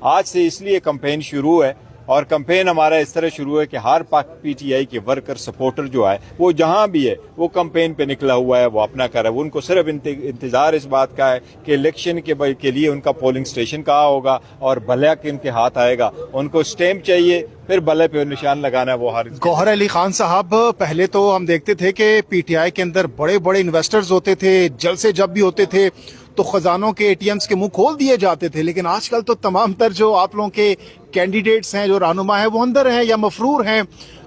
آج سے اس لیے کمپین شروع ہے، اور کمپین ہمارا اس طرح شروع ہے کہ ہر پی ٹی آئی کے ورکر سپورٹر جو ہے وہ جہاں بھی ہے وہ کمپین پہ نکلا ہوا ہے، وہ اپنا کر رہا ہے. ان کو صرف انتظار اس بات کا ہے کہ الیکشن کے لیے ان کا پولنگ اسٹیشن کہاں ہوگا اور بھلا کن کے ہاتھ آئے گا. ان کو اسٹیمپ چاہیے، پھر بھلے پہ نشان لگانا ہے. وہ ہر گوہر علی خان صاحب، پہلے تو ہم دیکھتے تھے کہ پی ٹی آئی کے اندر بڑے بڑے انویسٹرز ہوتے تھے، جلسے جب بھی ہوتے تھے تو خزانوں کے اے ٹی ایمز کے منہ کھول دیے جاتے تھے، لیکن آج کل تو تمام تر جو آپ لوگوں کے کینڈیڈیٹس ہیں، جو رہنما ہیں، وہ اندر ہیں یا مفرور ہیں.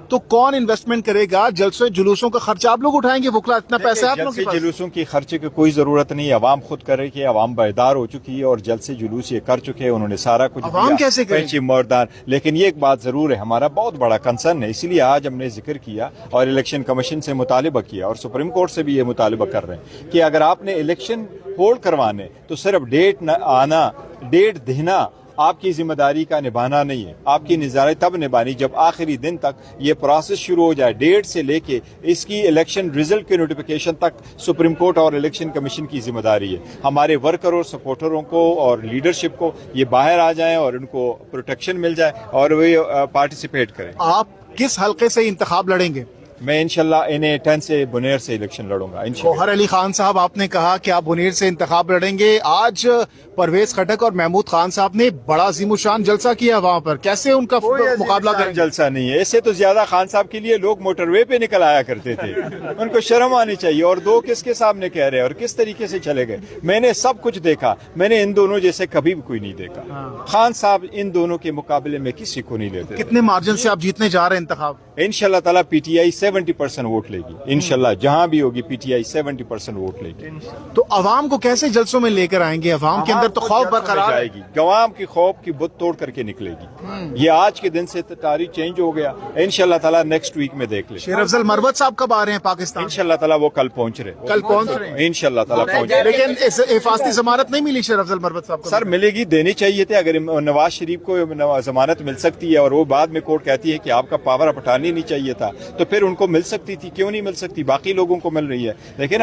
تو کون انویسٹمنٹ کرے گا؟ جلسوں جلوسوں کا خرچہ آپ لوگ اٹھائیں گے؟ وکلا اتنا پیسہ آپ لوگوں کے پاس؟ جلوسوں کی خرچے کی کوئی ضرورت نہیں ہے. عوام خود کرے کہ عوام بیدار ہو چکی ہے اور جلسے جلوس یہ کر چکے ہیں، انہوں نے سارا کچھ عوام کیسے کرے؟ مردان. لیکن یہ ایک بات ضرور ہے، ہمارا بہت بڑا کنسرن ہے، اسی لیے آج ہم نے ذکر کیا اور الیکشن کمیشن سے مطالبہ کیا اور سپریم کورٹ سے بھی یہ مطالبہ کر رہے ہیں کہ اگر آپ نے الیکشن ہولڈ کروانے تو صرف ڈیٹ نہ آنا، ڈیٹ دینا آپ کی ذمہ داری کا نبھانا نہیں ہے. آپ کی ذمہ تب نبھانی جب آخری دن تک یہ پروسیس شروع ہو جائے. ڈیٹ سے لے کے اس کی الیکشن ریزلٹ کے نوٹیفیکیشن تک سپریم کورٹ اور الیکشن کمیشن کی ذمہ داری ہے. ہمارے ورکر اور سپورٹروں کو اور لیڈرشپ کو یہ باہر آ جائیں اور ان کو پروٹیکشن مل جائے اور وہ پارٹیسپیٹ کریں. آپ کس حلقے سے انتخاب لڑیں گے؟ میں انشاءاللہ انہیں 10 سے بنیر سے الیکشن لڑوں گا انشاءاللہ. گوہر علی خان صاحب، آپ نے کہا کہ آپ بنیر سے انتخاب لڑیں گے. آج پرویز خٹک اور محمود خان صاحب نے بڑا عظیم الشان جلسہ کیا وہاں پر، کیسے ان کا مقابلہ کریں؟ جلسہ نہیں ہے، اس سے تو زیادہ خان صاحب کے لیے لوگ موٹر وے پہ نکل آیا کرتے تھے. ان کو شرم آنی چاہیے. اور دو کس کے سامنے کہہ رہے ہیں اور کس طریقے سے چلے گئے. میں نے سب کچھ دیکھا، میں نے ان دونوں جیسے کبھی بھی کوئی نہیں دیکھا. خان صاحب ان دونوں کے مقابلے میں کسی کو نہیں لیتے. کتنے مارجن سے آپ جیتنے جا رہے ہیں انتخاب؟ انشاءاللہ تعالیٰ پی ٹی آئی 70% ووٹ لے گی. انشاءاللہ جہاں بھی ہوگی پی ٹی آئی 70% ووٹ لے گی. تو عوام کو کیسے جلسوں میں لے کر آئیں گے؟ عوام کے اندر تو خوف برقرار جائے گی. عوام کی خوف کی بت توڑ کر کے نکلے گی. یہ آج کے دن سے تاریخ چینج ہو گیا. انشاءاللہ تعالیٰ نیکسٹ ویک میں دیکھ لیں. شیر افضل مروت صاحب کب آ رہے ہیں پاکستان؟ انشاءاللہ تعالیٰ وہ کل پہنچ رہے ہیں. انشاءاللہ تعالیٰ پہنچ رہے. لیکن حفاظتی ضمانت نہیں ملی شیر افضل مروت صاحب کو؟ سر ملے گی، دینی چاہیے تھے. اگر نواز شریف کو ضمانت مل سکتی ہے اور وہ بعد میں کورٹ کہتی ہے کہ آپ کا پاور اب ہٹانی نہیں چاہیے تھا، تو پھر ان کو مل سکتی تھی. کیوں نہیں مل سکتی؟ باقی لوگوں کو مل رہی ہے. لیکن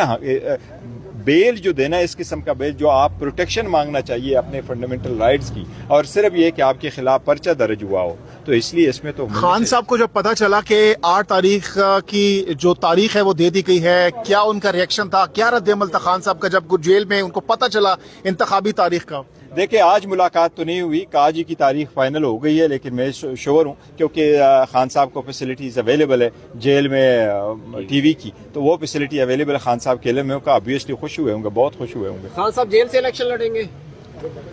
بیل جو دینا ہے، اس قسم کا بیل جو آپ پروٹیکشن مانگنا چاہیے اپنے فنڈامنٹل رائٹس کی، اور صرف یہ کہ آپ کے خلاف پرچہ درج ہوا ہو، تو اس لیے اس میں تو خان صاحب کو جب پتا چلا کہ 8 تاریخ کی جو تاریخ ہے وہ دے دی گئی ہے، کیا ان کا ریئیکشن تھا؟ کیا رد عمل تھا خان صاحب کا جب جیل میں ان کو پتا چلا انتخابی تاریخ کا؟ دیکھیں، آج ملاقات تو نہیں ہوئی کہ آج ہی کی تاریخ فائنل ہو گئی ہے، لیکن میں شور ہوں کیونکہ خان صاحب کو فیسلٹیز اویلیبل ہے جیل میں ٹی وی کی، تو وہ فیسلٹی اویلیبل ہے خان صاحب کے علم میں ہوگا. آبویسلی خوش ہوئے ہوں گے، بہت خوش ہوئے ہوں گے. خان صاحب جیل سے الیکشن لڑیں گے؟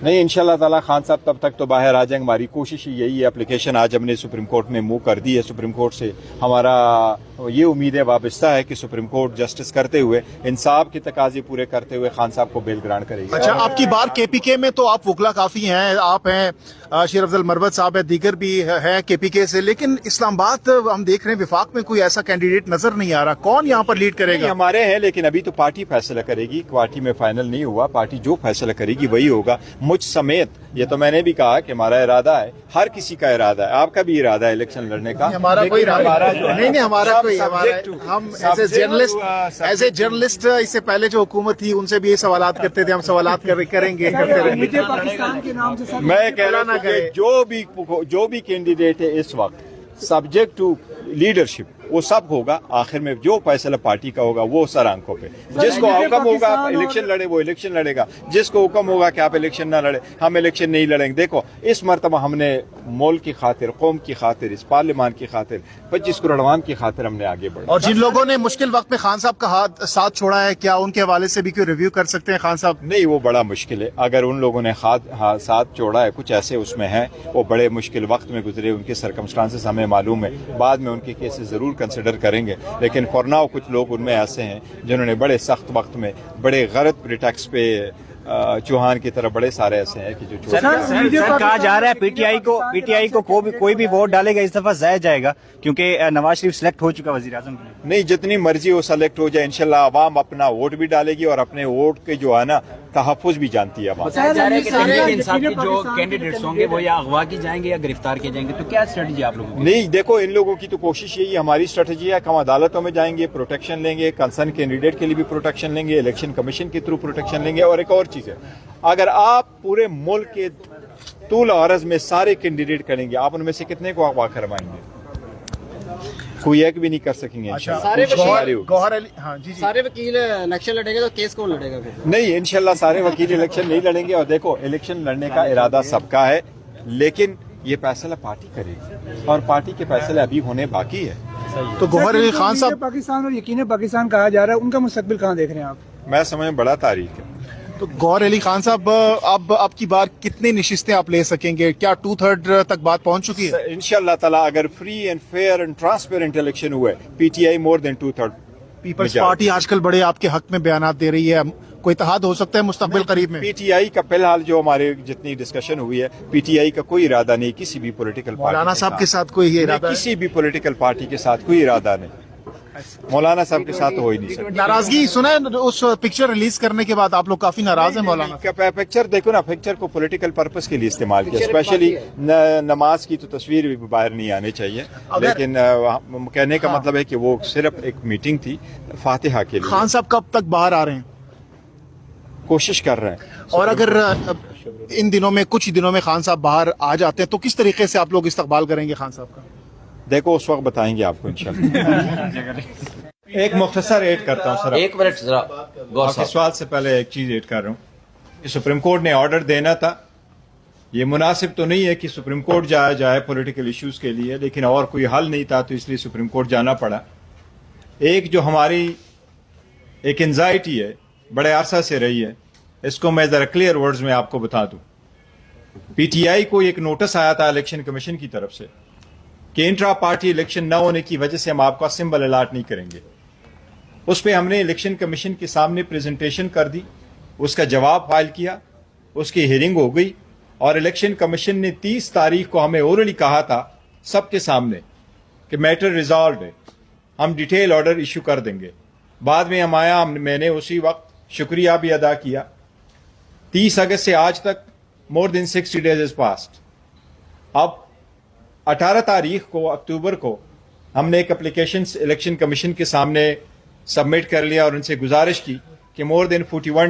نہیں، انشاءاللہ تعالیٰ خان صاحب تب تک تو باہر آ جائیں گے. ہماری کوشش یہی ہے. اپلیکیشن آج ہم نے سپریم کورٹ میں موو کر دی ہے. سپریم کورٹ سے ہمارا یہ امید ہے، وابستہ ہے کہ سپریم کورٹ جسٹس کرتے ہوئے، انصاف کے تقاضے پورے کرتے ہوئے خان صاحب کو بیل گرانٹ کرے گی. اچھا، آپ کی بار کے پی کے میں تو آپ وکلا کافی ہیں، آپ ہیں، شیر افضل مروت صاحب ہے، دیگر بھی ہے کے پی کے سے، لیکن اسلام آباد ہم دیکھ رہے ہیں وفاق میں کوئی ایسا کینڈیڈیٹ نظر نہیں آ رہا. کون یہاں پر لیڈ کرے گا؟ ہمارے ہیں، لیکن ابھی تو پارٹی فیصلہ کرے گی. پارٹی میں فائنل نہیں ہوا. پارٹی جو فیصلہ کرے گی وہی ہوگا، مجھ سمیت. یہ تو میں نے بھی کہا کہ ہمارا ارادہ ہے، ہر کسی کا ارادہ ہے. آپ کا بھی ارادہ ہے الیکشن لڑنے کا. ہمارا کوئی نہیں، ہمارا کوئی، ہم ایز اے جرنلسٹ اس سے پہلے جو حکومت تھی ان سے بھی یہ سوالات کرتے تھے، ہم سوالات کریں گے. میں کہہ رہا ہوں کہ جو بھی کینڈیڈیٹ ہے اس وقت سبجیکٹ ٹو لیڈرشپ وہ سب ہوگا. آخر میں جو فیصلہ پارٹی کا ہوگا وہ سر آنکھوں پہ. جس کو حکم ہوگا الیکشن لڑے وہ الیکشن لڑے گا. جس کو حکم ہوگا کہ آپ الیکشن نہ لڑے، ہم الیکشن نہیں لڑیں گے. دیکھو، اس مرتبہ ہم نے ملک کی خاطر، قوم کی خاطر، اس پارلیمان کی خاطر، 25 کروڑ عوام کی خاطر ہم نے آگے بڑھا. اور جن لوگوں نے مشکل وقت میں خان صاحب کا ساتھ چھوڑا ہے، کیا ان کے حوالے سے بھی کوئی ریویو کر سکتے ہیں خان صاحب؟ نہیں، وہ بڑا مشکل ہے. اگر ان لوگوں نے ساتھ چھوڑا ہے، کچھ ایسے اس میں ہیں وہ بڑے مشکل وقت میں گزرے، ان کے سرکمسٹانسز ہمیں معلوم ہے. بعد میں ان کے کیسز ضرور کنسیڈر کریں گے، لیکن فار ناؤ کچھ لوگ ان میں ایسے ہیں جنہوں نے بڑے سخت وقت میں بڑے غلط پریٹیکس پہ چوہان کی طرح بڑے سارے ایسے ہیں کہ جو کہا جا رہا ہے پی ٹی آئی کو کوئی بھی ووٹ ڈالے گا اس دفعہ ضائع جائے گا، کیونکہ نواز شریف سلیکٹ ہو چکا وزیر اعظم. نہیں، جتنی مرضی وہ سلیکٹ ہو جائے، انشاءاللہ عوام اپنا ووٹ بھی ڈالے گی اور اپنے ووٹ کے جو ہے نا تحفظ بھی جانتی ہے عوام. انصاف کے جو کینڈیڈیٹس ہوں گے وہ یا اغوا کی جائیں گے یا گرفتار کیے جائیں گے، تو کیا اسٹریٹجی آپ لوگوں کی؟ نہیں، دیکھو، ان لوگوں کی تو کوشش یہی ہے، ہماری اسٹریٹجی ہے کہ ہم عدالتوں میں جائیں گے، پروٹیکشن لیں گے، کنسرن کینڈیڈیٹ کے لیے بھی پروٹیکشن لیں گے، الیکشن کمیشن کے تھرو پروٹیکشن لیں گے. اور ایک اور چیز ہے، اگر آپ پورے ملک کے طول عرض میں سارے کینڈیڈیٹ کریں گے, آپ ان میں سے کتنے کو اغوا کروائیں گے؟ کوئی ایک بھی نہیں کر سکیں گے گوہر علی, ہاں جی سارے وکیل الیکشن لڑیں گے تو کیس کون لڑے گا پھر؟ نہیں, انشاءاللہ سارے وکیل الیکشن نہیں لڑیں گے. اور دیکھو الیکشن لڑنے کا ارادہ سب کا ہے, لیکن یہ فیصلہ پارٹی کرے گی اور پارٹی کے فیصلے ابھی ہونے باقی ہے. تو گوہر علی خان صاحب, پاکستان اور یقین پاکستان کہا جا رہا ہے, ان کا مستقبل کہاں دیکھ رہے ہیں آپ؟ میں سمجھ بڑا تاریخ ہے. تو گوہر علی خان صاحب اب آپ کی بار کتنی نشستیں آپ لے سکیں گے؟ کیا 2/3 تک بات پہنچ چکی ہے؟ انشاءاللہ تعالیٰ اگر free and fair and transparent election ہوئے, P T I more than 2/3. Peoples Party آج کل بڑے آپ کے حق میں بیانات دے رہی ہے, کوئی اتحاد ہو سکتا ہے مستقبل قریب میں؟ پی ٹی آئی کا فی الحال جو ہمارے جتنی ڈسکشن ہوئی ہے, پی ٹی آئی کا کوئی ارادہ نہیں کسی بھی پولیٹیکل پارٹی مولانا صاحب کے ساتھ کوئی ارادہ؟ کسی بھی پولیٹیکل پارٹی کے ساتھ کوئی ارادہ نہیں. مولانا صاحب کے ساتھ ہو ہی نہیں سکتا. ناراضگی سنا ہے اس پکچر ریلیز کرنے کے بعد آپ لوگ کافی ناراض ہیں مولانا؟ پکچر دیکھو نا, پکچر کو پولیٹیکل پرپس کے لیے استعمال کیا, اسپیشلی نماز کی تو تصویر بھی باہر نہیں آنی چاہیے, لیکن کہنے کا مطلب ہے کہ وہ صرف ایک میٹنگ تھی فاتحہ کے لیے. خان صاحب کب تک باہر آ رہے ہیں؟ کوشش کر رہے ہیں. اور اگر ان دنوں میں کچھ دنوں میں خان صاحب باہر آ جاتے ہیں تو کس طریقے سے آپ لوگ استقبال کریں گے خان صاحب کا؟ دیکھو اس وقت بتائیں گے آپ کو انشاءاللہ. ایک مختصر ایڈ کرتا ہوں سر, ایک منٹ ذرا آپ کے سوال سے پہلے ایک چیز ایڈ کر رہا ہوں کہ سپریم کورٹ نے آرڈر دینا تھا. یہ مناسب تو نہیں ہے کہ سپریم کورٹ جائے پولیٹیکل ایشوز کے لیے, لیکن اور کوئی حل نہیں تھا تو اس لیے سپریم کورٹ جانا پڑا. ایک جو ہماری ایک انزائٹی ہے بڑے عرصہ سے رہی ہے, اس کو میں ذرا کلیئر ورڈز میں آپ کو بتا دوں. پی ٹی آئی کو ایک نوٹس آیا تھا الیکشن کمیشن کی طرف سے کہ انٹرا پارٹی الیکشن نہ ہونے کی وجہ سے ہم آپ کا سمبل الاٹ نہیں کریں گے. اس پہ ہم نے الیکشن کمیشن کے سامنے پریزنٹیشن کر دی, اس کا جواب فائل کیا, اس کی ہیئرنگ ہو گئی, اور الیکشن کمیشن نے 30 تاریخ کو ہمیں اورلی کہا تھا سب کے سامنے کہ میٹر ریزالوڈ ہے, ہم ڈیٹیل آرڈر ایشو کر دیں گے. بعد میں ہم آیا, میں نے اسی وقت شکریہ بھی ادا کیا. 30 اگست سے آج تک مور دین 60 days از پاسڈ. اب 18 تاریخ کو اکتوبر کو ہم نے ایک اپلیکیشن الیکشن کمیشن کے سامنے سبمٹ کر لیا اور ان سے گزارش کی کہ مور دین 41